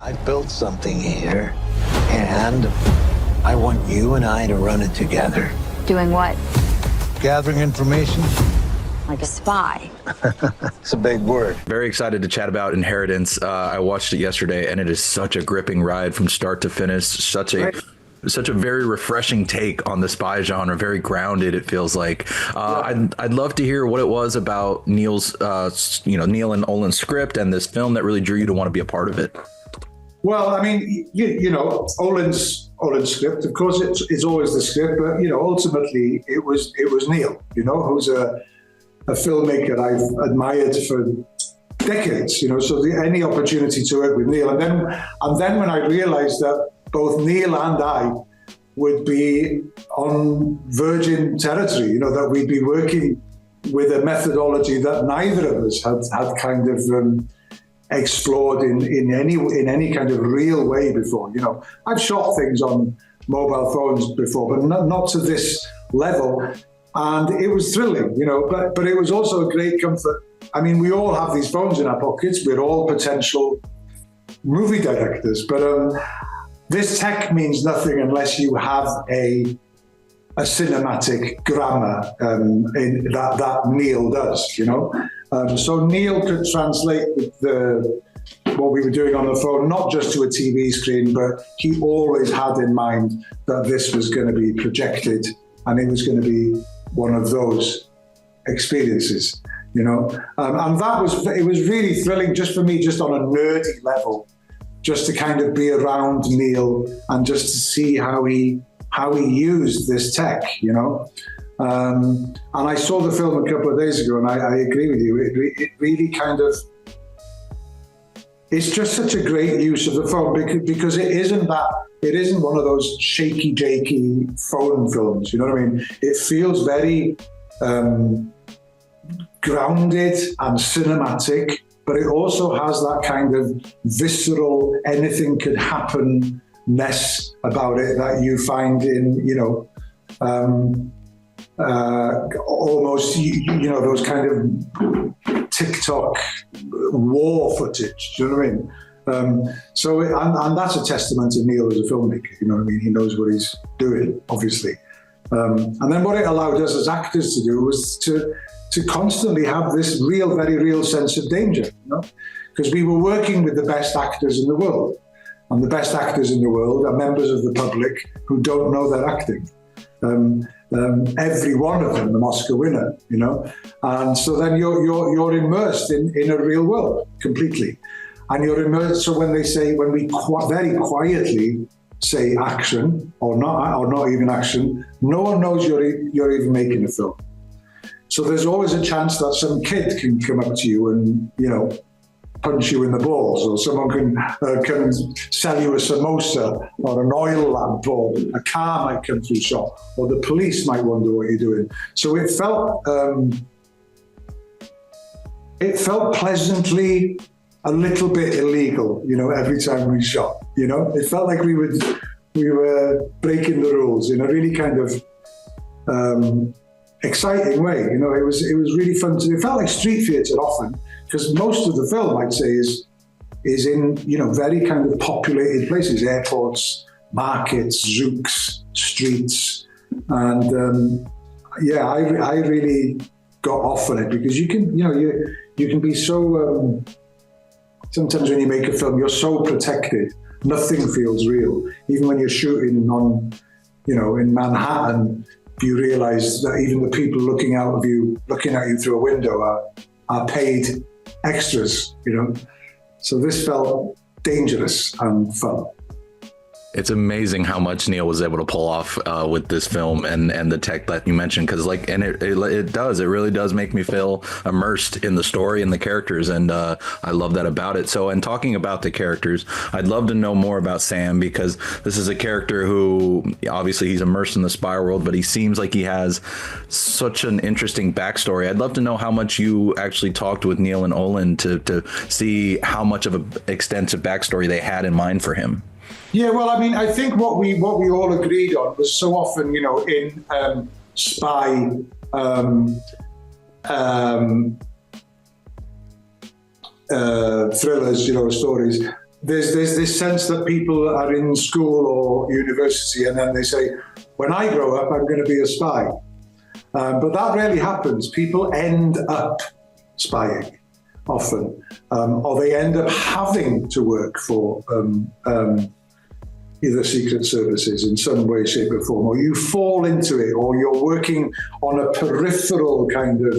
I built something here, and I want you and I to run it together. Doing what? Gathering information. Like a spy? It's a big word. Very excited to chat about Inheritance. I watched it yesterday, and it is such a gripping ride from start to finish. Such a very refreshing take on the spy genre. Very grounded, it feels like. I'd love to hear what it was about Neil's, Neil and Olin's script and this film that really drew you to want to be a part of it. Well, I mean, Olin's script, of course, it's always the script, but, ultimately it was Neil, who's a filmmaker I've admired for decades, so any opportunity to work with Neil. And then when I realized that both Neil and I would be on virgin territory, that we'd be working with a methodology that neither of us had kind of explored in any kind of real way before. I've shot things on mobile phones before, but not to this level. And it was thrilling, but it was also a great comfort. I mean, we all have these phones in our pockets. We're all potential movie directors, but this tech means nothing unless you have a cinematic grammar that Neil does, So Neil could translate what we were doing on the phone, not just to a TV screen, but he always had in mind that this was going to be projected and it was going to be one of those experiences, and it was really thrilling just for me, just on a nerdy level, just to kind of be around Neil and just to see how he used this tech, And I saw the film a couple of days ago, and I agree with you. It really kind of, it's just such a great use of the phone because it isn't one of those shaky, jakey phone films. You know what I mean? It feels very grounded and cinematic, but it also has that kind of visceral, anything could happen-ness about it that you find in, almost, those kind of TikTok war footage. Do you know what I mean? And that's a testament to Neil as a filmmaker. You know what I mean? He knows what he's doing, obviously. And then what it allowed us as actors to do was to constantly have this very real sense of danger, because we were working with the best actors in the world. And the best actors in the world are members of the public who don't know they're acting. Every one of them, an Oscar winner, And so then you're immersed in a real world completely. And you're immersed, so when we very quietly say action or not even action, no one knows you're even making a film. So there's always a chance that some kid can come up to you and, punch you in the balls, or someone can come and sell you a samosa, or an oil lamp, or a car might come through shop, or the police might wonder what you're doing. So it felt pleasantly a little bit illegal, every time we shot. It felt like we were breaking the rules in a really kind of exciting way. It was really fun to do. It felt like street theatre often, because most of the film, I'd say, is in very kind of populated places, airports, markets, zooks, streets, and I really got off on it because you can be so. Sometimes when you make a film, you're so protected, nothing feels real. Even when you're shooting on, in Manhattan, you realize that even the people looking at you through a window are paid extras, So this felt dangerous and fun. It's amazing how much Neil was able to pull off with this film and the tech that you mentioned, because it really does make me feel immersed in the story and the characters, and I love that about it. So, and talking about the characters, I'd love to know more about Sam, because this is a character who obviously he's immersed in the spy world, but he seems like he has such an interesting backstory. I'd love to know how much you actually talked with Neil and Olin to see how much of an extensive backstory they had in mind for him. Yeah, well, I mean, I think what we all agreed on was so often, in spy thrillers, stories, there's this sense that people are in school or university and then they say, when I grow up, I'm going to be a spy. But that rarely happens. People end up spying often, or they end up having to work for either secret services in some way, shape or form, or you fall into it, or you're working on a peripheral kind of,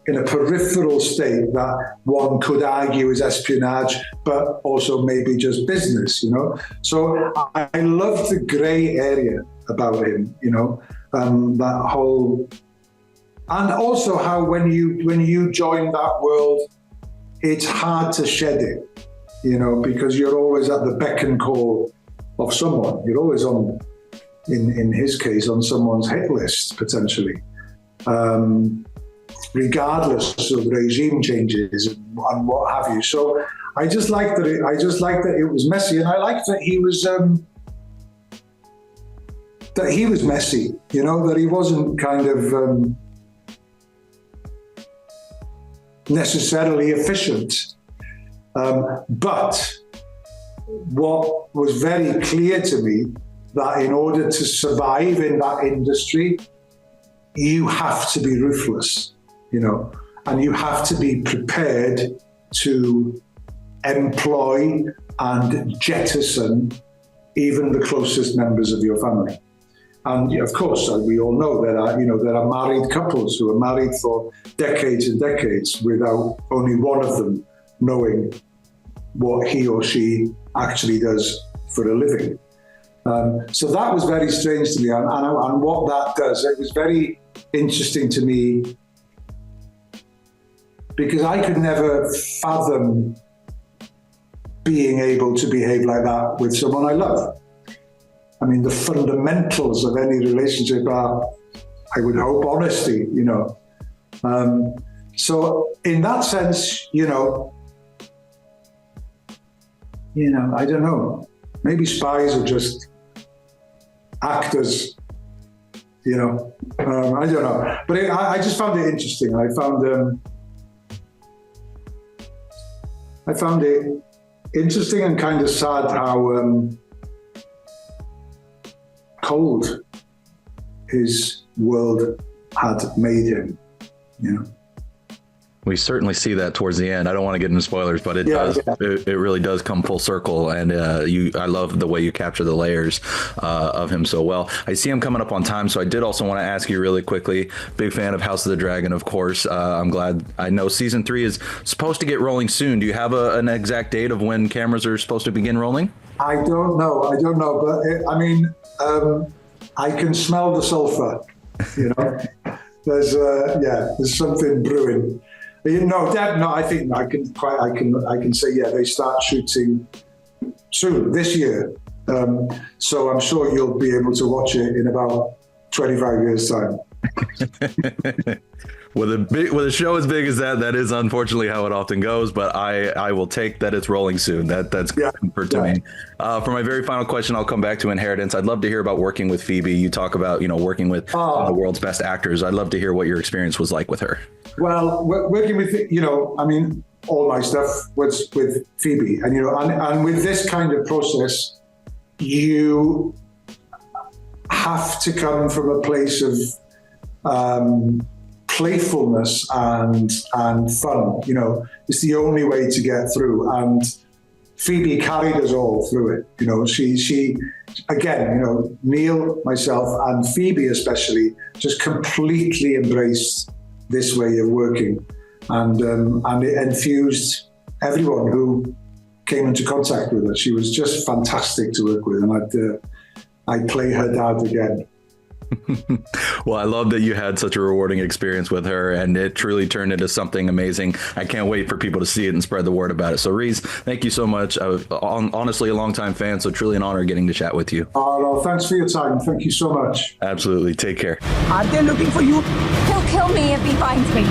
in a peripheral state that one could argue is espionage, but also maybe just business, you know? So I love the gray area about him, you know, that whole, and also how when you join that world, it's hard to shed it. You know, because you're always at the beck and call of someone. You're always on, in his case, on someone's hit list, potentially, regardless of regime changes and what have you. So I just like that. It was messy, and I like that he was messy. You know, that he wasn't kind of necessarily efficient. But what was very clear to me, that in order to survive in that industry, you have to be ruthless, you know, and you have to be prepared to employ and jettison even the closest members of your family. And of course, we all know there are married couples who are married for decades and decades without only one of them knowing what he or she actually does for a living. So that was very strange to me, and what that does, it was very interesting to me, because I could never fathom being able to behave like that with someone I love. I mean, the fundamentals of any relationship are, I would hope, honesty, you know. So in that sense, you know, I don't know. Maybe spies are just actors, you know. I don't know. But I just found it interesting. I found it interesting and kind of sad how cold his world had made him, you know. We certainly see that towards the end. I don't want to get into spoilers, but it does. Yeah. It really does come full circle, and I love the way you capture the layers of him so well. I see him coming up on time, so I did also want to ask you really quickly. Big fan of House of the Dragon, of course. I'm glad. I know season 3 is supposed to get rolling soon. Do you have an exact date of when cameras are supposed to begin rolling? I don't know, but I can smell the sulfur. You know, there's something brewing. No, Dad. No, I think I can say they start shooting soon this year. So I'm sure you'll be able to watch it in about 25 years' time. With a show as big as that is unfortunately how it often goes. But I will take that it's rolling soon. That's comfort to me. For my very final question, I'll come back to Inheritance. I'd love to hear about working with Phoebe. You talk about working with some of the world's best actors. I'd love to hear what your experience was like with her. Well, working with all my stuff was with Phoebe, and with this kind of process, you have to come from a place of playfulness and fun. It's the only way to get through. And Phoebe carried us all through it. She again, Neil, myself, and Phoebe especially, just completely embraced this way of working, and it infused everyone who came into contact with her. She was just fantastic to work with, and I'd play her dad again. Well, I love that you had such a rewarding experience with her, and it truly turned into something amazing. I can't wait for people to see it and spread the word about it. So, Rhys, thank you so much. I'm honestly a longtime fan, so truly an honor getting to chat with you. Oh, no, thanks for your time. Thank you so much. Absolutely. Take care. Are they looking for you? He'll kill me if he finds me.